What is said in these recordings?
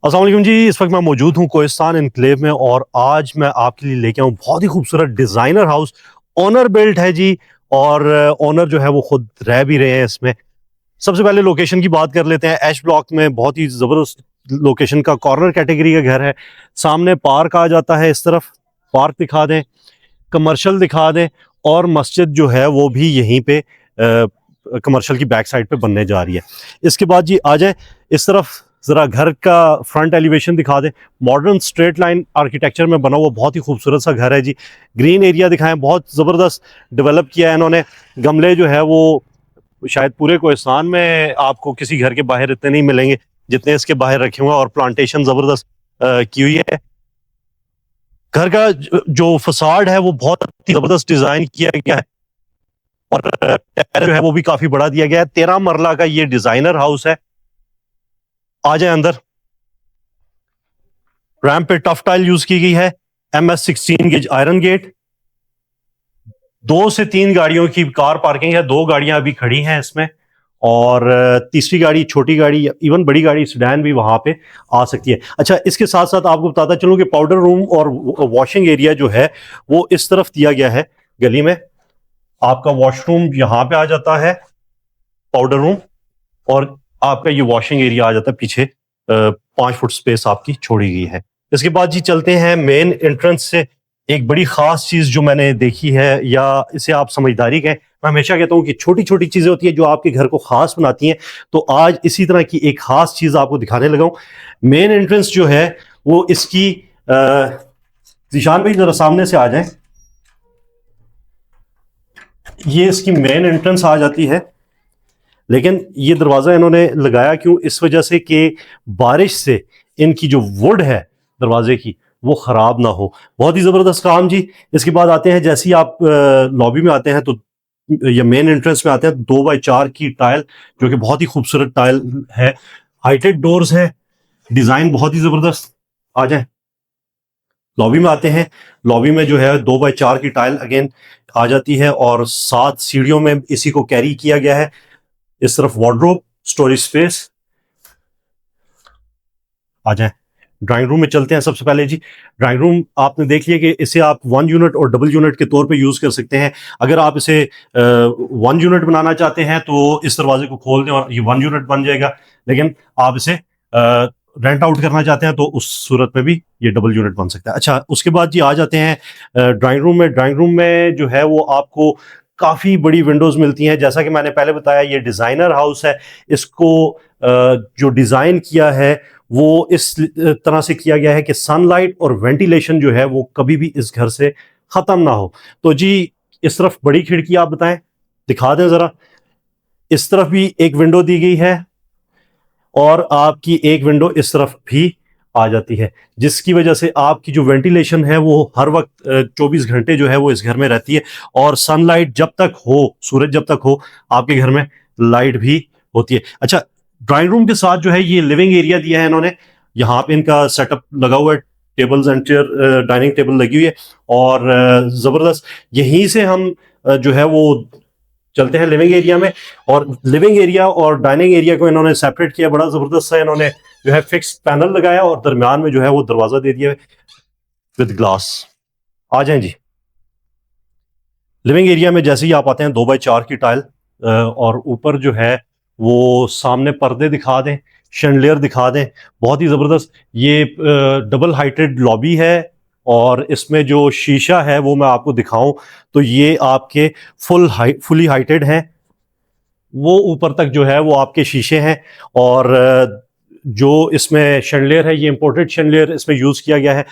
अस्सलाम वालेकुम जी। इस वक्त मैं मौजूद हूँ कोहिस्तान एनक्लेव में और आज मैं आपके लिए लेके आऊँ बहुत ही खूबसूरत डिज़ाइनर हाउस। ओनर बिल्ट है जी। और ओनर जो है वो खुद रह भी रहे हैं इसमें। सबसे पहले लोकेशन की बात कर लेते हैं। एश ब्लॉक में बहुत ही ज़बरदस्त लोकेशन का कॉर्नर कैटेगरी का घर है। सामने पार्क आ जाता है, इस तरफ पार्क दिखा दें, कमर्शियल दिखा दें और मस्जिद जो है वो भी यहीं पे कमर्शियल की बैक साइड पे बनने जा रही है। इसके बाद जी आ जाए इस तरफ, ज़रा घर का फ्रंट एलिवेशन दिखा दें। मॉडर्न स्ट्रेट लाइन आर्किटेक्चर में बना हुआ बहुत ही खूबसूरत सा घर है जी। ग्रीन एरिया दिखाएं, बहुत ज़बरदस्त डेवलप किया है इन्होंने। गमले जो है वो शायद पूरे कोहिस्तान में आपको किसी घर के बाहर इतने नहीं मिलेंगे जितने इसके बाहर रखे हुए हैं, और प्लांटेशन ज़बरदस्त की हुई है। घर का जो फसाड है वो बहुत ज़बरदस्त डिज़ाइन किया गया है और जो है वो भी काफ़ी बड़ा दिया गया है। 13 मरला का ये डिज़ाइनर हाउस है। आ जाए अंदर। रैम्प पे टफ टाइल यूज की गई है। MS-16 gauge iron gate. 2 से 3 गाड़ियों की कार पार्किंग है। 2 गाड़ियां अभी खड़ी हैं इसमें और तीसरी गाड़ी, छोटी गाड़ी, इवन बड़ी गाड़ी सेडान भी वहां पे आ सकती है। अच्छा, इसके साथ साथ आपको बताता चलूं कि पाउडर रूम और वॉशिंग एरिया जो है वो इस तरफ दिया गया है गली में। आपका वॉशरूम यहां पे आ जाता है, पाउडर रूम, और आपका ये वॉशिंग एरिया आ जाता है पीछे। 5 फुट स्पेस आपकी छोड़ी गई है। इसके बाद जी चलते हैं मेन एंट्रेंस से। एक बड़ी खास चीज जो मैंने देखी है, या इसे आप समझदारी कहें, मैं हमेशा कहता हूं कि छोटी छोटी चीजें होती है जो आपके घर को खास बनाती हैं। तो आज इसी तरह की एक खास चीज आपको दिखाने लगा हूं। मेन एंट्रेंस जो है वो इसकी निशान भाई जरा सामने से आ जाए। ये इसकी मेन एंट्रेंस आ जाती है, लेकिन ये दरवाज़ा इन्होंने लगाया क्यों? इस वजह से कि बारिश से इनकी जो वुड है दरवाजे की वो ख़राब ना हो। बहुत ही ज़बरदस्त काम जी। इसके बाद आते हैं, जैसे ही आप लॉबी में आते हैं तो या मेन एंट्रेंस में आते हैं, 2x4 की टाइल जो कि बहुत ही खूबसूरत टाइल है। हाइटेड डोर्स है, डिज़ाइन बहुत ही ज़बरदस्त। आ जाए लॉबी में आते हैं। लॉबी में जो है 2x4 की टाइल अगेन आ जाती है और 7 सीढ़ियों में इसी को कैरी किया गया है। इस तरफ वार्डरोब, स्टोरेज स्पेस। आ जाए ड्राइंग रूम में चलते हैं। सबसे पहले जी ड्राइंग रूम आपने देख लिया कि इसे आप 1 यूनिट और डबल यूनिट के तौर पे यूज कर सकते हैं। अगर आप इसे 1 यूनिट बनाना चाहते हैं तो इस दरवाजे को खोल दें और ये 1 यूनिट बन जाएगा। लेकिन आप इसे रेंट आउट करना चाहते हैं तो उस सूरत में भी ये डबल यूनिट बन सकता है। अच्छा, उसके बाद जी आ जाते हैं ड्राइंग रूम में। ड्राइंग रूम में जो है वो आपको काफ़ी बड़ी विंडोज़ मिलती हैं। जैसा कि मैंने पहले बताया, ये डिज़ाइनर हाउस है। इसको जो डिज़ाइन किया है वो इस तरह से किया गया है कि सनलाइट और वेंटिलेशन जो है वो कभी भी इस घर से ख़त्म ना हो। तो जी इस तरफ बड़ी खिड़की आप बताएं, दिखा दें ज़रा। इस तरफ भी एक विंडो दी गई है और आपकी एक विंडो इस तरफ भी आ जाती है, जिसकी वजह से आपकी जो वेंटिलेशन है वो हर वक्त 24 घंटे जो है वो इस घर में रहती है। और सनलाइट जब तक हो, सूरज जब तक हो, आपके घर में लाइट भी होती है। अच्छा, ड्राइंग रूम के साथ जो है ये लिविंग एरिया दिया है इन्होंने। यहाँ पे इनका सेटअप लगा हुआ है, tables and chair, dining table लगी हुई है और ज़बरदस्त। यहीं से हम जो है वो चलते हैं लिविंग एरिया में। और लिविंग एरिया और डाइनिंग एरिया को इन्होंने सेपरेट किया, बड़ा ज़बरदस्त है। इन्होंने जो है फिक्स पैनल लगाया और दरमियान में जो है वो दरवाज़ा दे दिया विद ग्लास। आ जाएं जी लिविंग एरिया में। जैसे ही आप आते हैं 2x4 की टाइल और ऊपर जो है वो सामने पर्दे दिखा दें, शैंडलियर दिखा दें, बहुत ही ज़बरदस्त। ये डबल हाइटेड लॉबी है और इसमें जो शीशा है वो मैं आपको दिखाऊं तो ये आपके फुली हाइटेड हैं। वो ऊपर तक जो है वो आपके शीशे हैं और जो इसमें शैंडलियर है ये इंपोर्टेड शैंडलियर इसमें यूज़ किया गया है।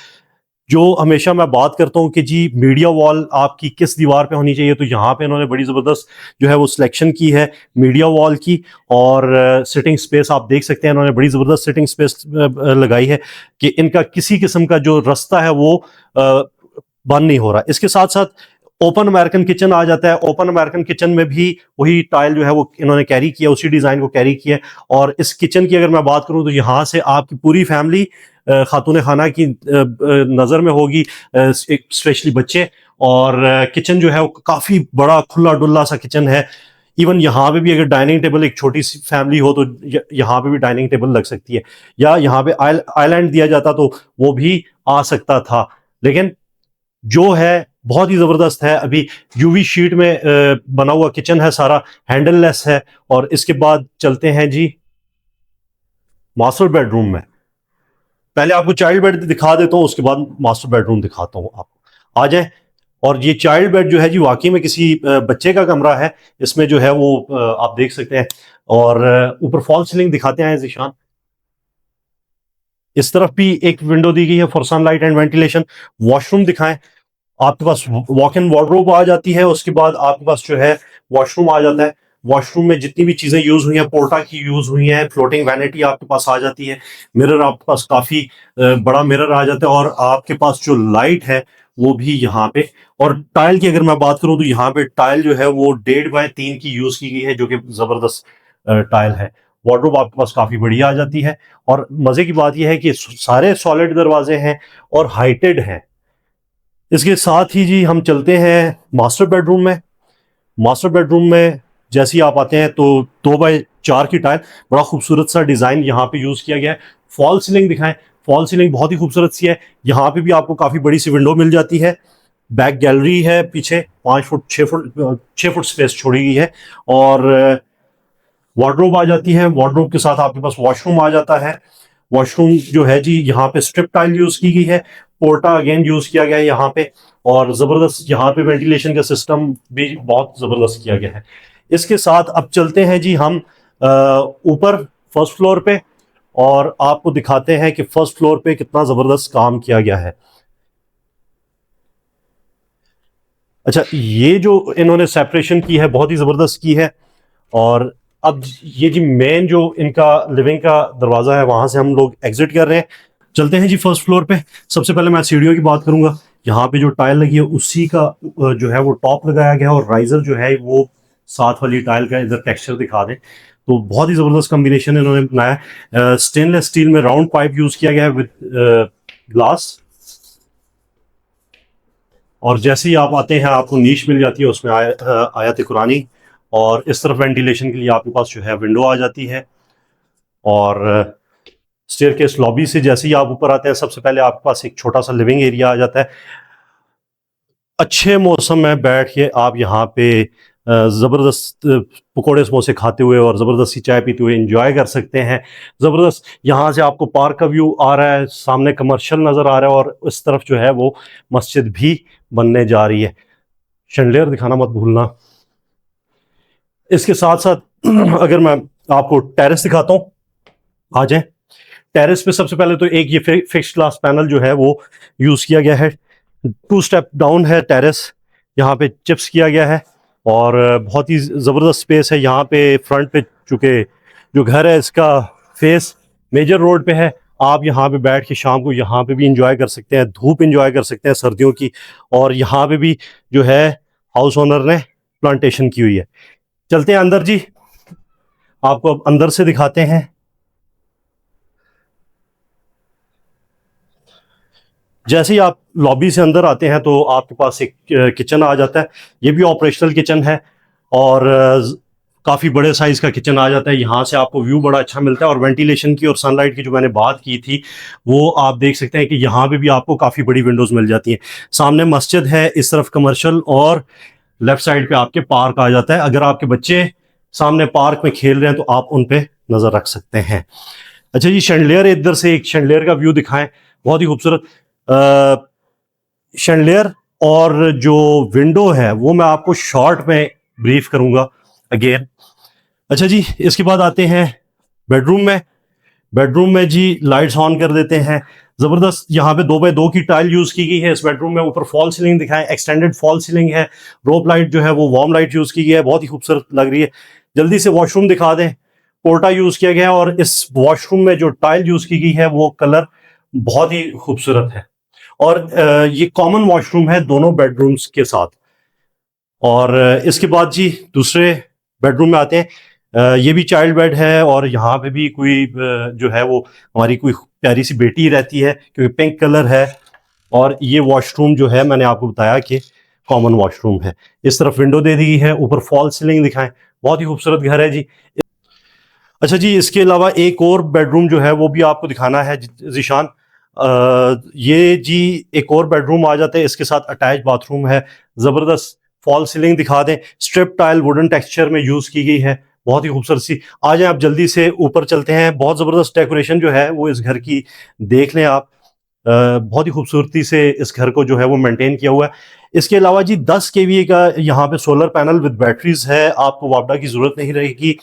जो हमेशा मैं बात करता हूँ कि जी मीडिया वॉल आपकी किस दीवार पे होनी चाहिए, तो यहाँ पे इन्होंने बड़ी ज़बरदस्त जो है वो सिलेक्शन की है मीडिया वॉल की। और सिटिंग स्पेस आप देख सकते हैं, इन्होंने बड़ी ज़बरदस्त सिटिंग स्पेस लगाई है कि इनका किसी किस्म का जो रास्ता है वो बंद नहीं हो रहा। इसके साथ साथ ओपन अमेरिकन किचन आ जाता है। ओपन अमेरिकन किचन में भी वही टाइल जो है वो इन्होंने कैरी किया, उसी डिज़ाइन को कैरी किया। और इस किचन की अगर मैं बात करूं तो यहाँ से आपकी पूरी फैमिली खातून खाना की नज़र में होगी, स्पेशली बच्चे। और किचन जो है वो काफ़ी बड़ा खुला डुल्ला सा किचन है। इवन यहाँ पे भी अगर डाइनिंग टेबल, एक छोटी सी फैमिली हो तो यहाँ पे भी डाइनिंग टेबल लग सकती है, या यहाँ पे आइलैंड दिया जाता तो वो भी आ सकता था। लेकिन जो है बहुत ही जबरदस्त है। अभी यूवी शीट में बना हुआ किचन है, सारा हैंडल लेस है। और इसके बाद चलते हैं जी मास्टर बेडरूम में। पहले आपको चाइल्ड बेड दिखा देता हूँ, उसके बाद मास्टर बेडरूम दिखाता हूँ आपको। आ जाए। और ये चाइल्ड बेड जो है जी वाकई में किसी बच्चे का कमरा है। इसमें जो है वो आप देख सकते हैं। और ऊपर फॉल सीलिंग दिखाते हैं जिशान। इस तरफ भी एक विंडो दी गई है for sunlight and ventilation. Washroom दिखाएं। आपके पास वॉक इन वार्डरोब आ जाती है, उसके बाद आपके पास जो है वॉशरूम आ जाता है। वॉशरूम में जितनी भी चीजें यूज हुई हैं, पोर्टा की यूज हुई हैं, फ्लोटिंग वैनिटी आपके पास आ जाती है। मिरर आपके पास काफी बड़ा मिरर आ जाता है। और आपके पास जो लाइट है वो भी यहाँ पे। और टाइल की अगर मैं बात करूं तो यहाँ पे टाइल जो है वो 1.5x3 की यूज की गई है, जो कि जबरदस्त टाइल है। वार्डरोब आपके पास काफी बढ़िया आ जाती है। और मजे की बात यह है कि सारे सॉलिड दरवाजे हैं और हाइटेड हैं। इसके साथ ही जी हम चलते हैं मास्टर बेडरूम में। मास्टर बेडरूम में जैसे ही आप आते हैं तो 2x4 की टाइल, बड़ा खूबसूरत सा डिजाइन यहाँ पे यूज किया गया है। फॉल सीलिंग दिखाएं। फॉल सीलिंग बहुत ही खूबसूरत सी है। यहाँ पे भी आपको काफी बड़ी सी विंडो मिल जाती है। बैक गैलरी है पीछे, 5 फुट 6 फुट स्पेस छोड़ी गई है। और वार्डरोब आ जाती है। वार्डरोब के साथ आपके पास वॉशरूम आ जाता है। वॉशरूम जो है जी यहाँ पे स्ट्रिप टाइल यूज की गई है। पोर्टा अगेन यूज किया गया है यहाँ पे। और जबरदस्त यहाँ पे वेंटिलेशन का सिस्टम भी बहुत जबरदस्त किया गया है। इसके साथ अब चलते हैं जी हम ऊपर फर्स्ट फ्लोर पे, और आपको दिखाते हैं कि फर्स्ट फ्लोर पे कितना जबरदस्त काम किया गया है। अच्छा, ये जो इन्होंने सेपरेशन की है बहुत ही जबरदस्त की है। और अब ये जी मेन जो इनका लिविंग का दरवाजा है, वहां से हम लोग एग्जिट कर रहे हैं। चलते हैं जी फर्स्ट फ्लोर पे। सबसे पहले मैं सीढ़ियों की बात करूंगा। यहाँ पे जो टाइल लगी है उसी का जो है वो टॉप लगाया गया है, और राइजर जो है वो साथ वाली टाइल का इधर टेक्सचर दिखा दें तो बहुत ही जबरदस्त कॉम्बिनेशन इन्होंने बनाया है। स्टेनलेस स्टील में राउंड पाइप यूज किया गया है विद ग्लास। और जैसे ही आप आते हैं आपको नीश मिल जाती है, उसमें आयत कुरानी। और इस तरफ वेंटिलेशन के लिए आपके पास जो है विंडो आ जाती है। और स्टेयरकेस लॉबी से जैसे ही आप ऊपर आते हैं सबसे पहले आपके पास एक छोटा सा लिविंग एरिया आ जाता है। अच्छे मौसम में बैठ के आप यहाँ पे ज़बरदस्त पकौड़े समोसे खाते हुए और ज़बरदस्ती चाय पीते हुए एंजॉय कर सकते हैं। ज़बरदस्त यहाँ से आपको पार्क का व्यू आ रहा है, सामने कमर्शियल नज़र आ रहा है, और इस तरफ जो है वो मस्जिद भी बनने जा रही है। शैंडलियर दिखाना मत भूलना। इसके साथ साथ अगर मैं आपको टेरेस दिखाता हूँ, आ जाए। टेरेस पे सबसे पहले तो एक ये फिक्स्ड ग्लास पैनल जो है वो यूज़ किया गया है। 2 स्टेप डाउन है टेरेस, यहाँ पे चिप्स किया गया है। और बहुत ही ज़बरदस्त स्पेस है यहाँ पे फ्रंट पे, चूँकि जो घर है इसका फेस मेजर रोड पे है। आप यहाँ पे बैठ के शाम को यहाँ पे भी इंजॉय कर सकते हैं, धूप इंजॉय कर सकते हैं सर्दियों की। और यहाँ पे भी जो है हाउस ओनर ने प्लांटेशन की हुई है। चलते हैं अंदर जी, आपको अब अंदर से दिखाते हैं। जैसे ही आप लॉबी से अंदर आते हैं तो आपके पास एक किचन आ जाता है। ये भी ऑपरेशनल किचन है, और काफ़ी बड़े साइज़ का किचन आ जाता है। यहाँ से आपको व्यू बड़ा अच्छा मिलता है। और वेंटिलेशन की और सनलाइट की जो मैंने बात की थी वो आप देख सकते हैं कि यहाँ पे भी आपको काफ़ी बड़ी विंडोज़ मिल जाती हैं। सामने मस्जिद है, इस तरफ कमर्शियल, और लेफ्ट साइड पे आपके पार्क आ जाता है। अगर आपके बच्चे सामने पार्क में खेल रहे हैं तो आप उन पे नज़र रख सकते हैं। अच्छा जी, शैंडलियर, इधर से एक शैंडलियर का व्यू दिखाएं, बहुत ही खूबसूरत शैंडलियर। और जो विंडो है वो मैं आपको शॉर्ट में ब्रीफ करूंगा अगेन। अच्छा जी, इसके बाद आते हैं बेडरूम में। बेडरूम में जी लाइट्स ऑन कर देते हैं। जबरदस्त यहाँ पे 2x2 की टाइल यूज की गई है इस बेडरूम में। ऊपर फॉल सीलिंग दिखाएं, एक्सटेंडेड फॉल सीलिंग है। रोप लाइट जो है वो वार्म लाइट यूज की गई है, बहुत ही खूबसूरत लग रही है। जल्दी से वॉशरूम दिखा दें। पोर्टा यूज किया गया है, और इस वॉशरूम में जो टाइल यूज की गई है वो कलर बहुत ही खूबसूरत है। और ये कॉमन वॉशरूम है दोनों बेडरूम्स के साथ। और इसके बाद जी दूसरे बेडरूम में आते हैं। ये भी चाइल्ड बेड है, और यहाँ पे भी कोई जो है वो हमारी कोई प्यारी सी बेटी रहती है, क्योंकि पिंक कलर है। और ये वॉशरूम जो है मैंने आपको बताया कि कॉमन वॉशरूम है। इस तरफ विंडो दे दी है, ऊपर फॉल सीलिंग दिखाएं, बहुत ही खूबसूरत घर है जी। अच्छा जी, इसके अलावा एक और बेडरूम जो है वो भी आपको दिखाना है ज़ीशान। ये जी एक और बेडरूम आ जाता है, इसके साथ अटैच बाथरूम है, ज़बरदस्त फॉल सीलिंग दिखा दें, स्ट्रिप टाइल वुडन टेक्सचर में यूज़ की गई है, बहुत ही खूबसूरत सी। आ जाए आप जल्दी से ऊपर चलते हैं, बहुत ज़बरदस्त डेकोरेशन जो है वो इस घर की देख लें आप। बहुत ही खूबसूरती से इस घर को जो है वो मेंटेन किया हुआ है। इसके अलावा जी 10 केवीए का यहाँ पे सोलर पैनल विद बैटरीज है, आपको वापडा की ज़रूरत नहीं रहेगी।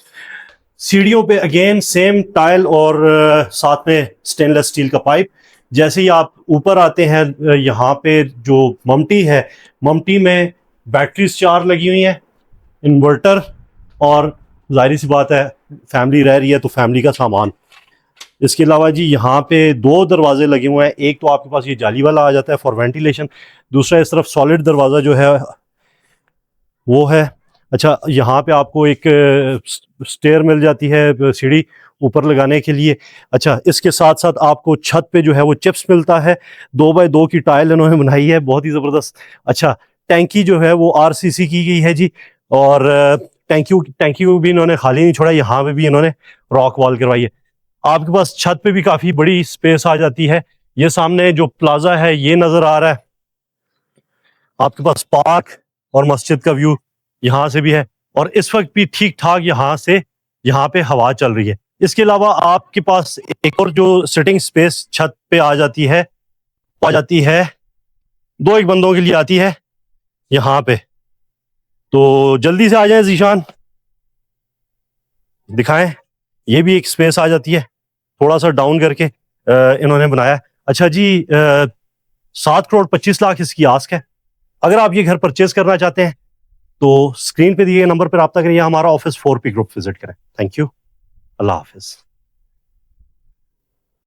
सीढ़ियों पे अगेन सेम टाइल और साथ में स्टेनलेस स्टील का पाइप। जैसे ही आप ऊपर आते हैं यहाँ पे जो ममटी है, ममटी में बैटरीज 4 लगी हुई हैं, इन्वर्टर, और जाहिर सी बात है फैमिली रह रही है तो फैमिली का सामान। इसके अलावा जी यहाँ पे 2 दरवाजे लगे हुए हैं, एक तो आपके पास ये जाली वाला आ जाता है फॉर वेंटिलेशन, दूसरा इस तरफ सॉलिड दरवाज़ा जो है वो है। अच्छा, यहाँ पे आपको एक स्टेयर मिल जाती है सीढ़ी ऊपर लगाने के लिए। अच्छा, इसके साथ साथ आपको छत पे जो है वो चिप्स मिलता है, 2 बाय 2 की टाइल इन्होंने बनाई है, बहुत ही ज़बरदस्त। अच्छा, टैंकी जो है वो आरसीसी की गई है जी, और टैंकी को भी इन्होंने खाली नहीं छोड़ा, यहाँ पे भी इन्होंने रॉक वॉल करवाई है। आपके पास छत पे भी काफ़ी बड़ी स्पेस आ जाती है। ये सामने जो प्लाजा है ये नज़र आ रहा है, आपके पास पार्क और मस्जिद का व्यू यहाँ से भी है, और इस वक्त भी ठीक ठाक यहाँ से यहाँ पे हवा चल रही है। इसके अलावा आपके पास एक और जो सिटिंग स्पेस छत पे आ जाती है 2 एक बंदों के लिए आती है यहाँ पे। तो जल्दी से आ जाए ज़ीशान, दिखाएं, ये भी एक स्पेस आ जाती है, थोड़ा सा डाउन करके इन्होंने बनाया है। अच्छा जी, 7 करोड़ 25 लाख इसकी आस्क है। अगर आप ये घर परचेज करना चाहते हैं तो स्क्रीन पे दिए गए नंबर पर रब्ता करिए, हमारा ऑफिस 4P ग्रुप विजिट करें। Thank you, Allah Hafiz.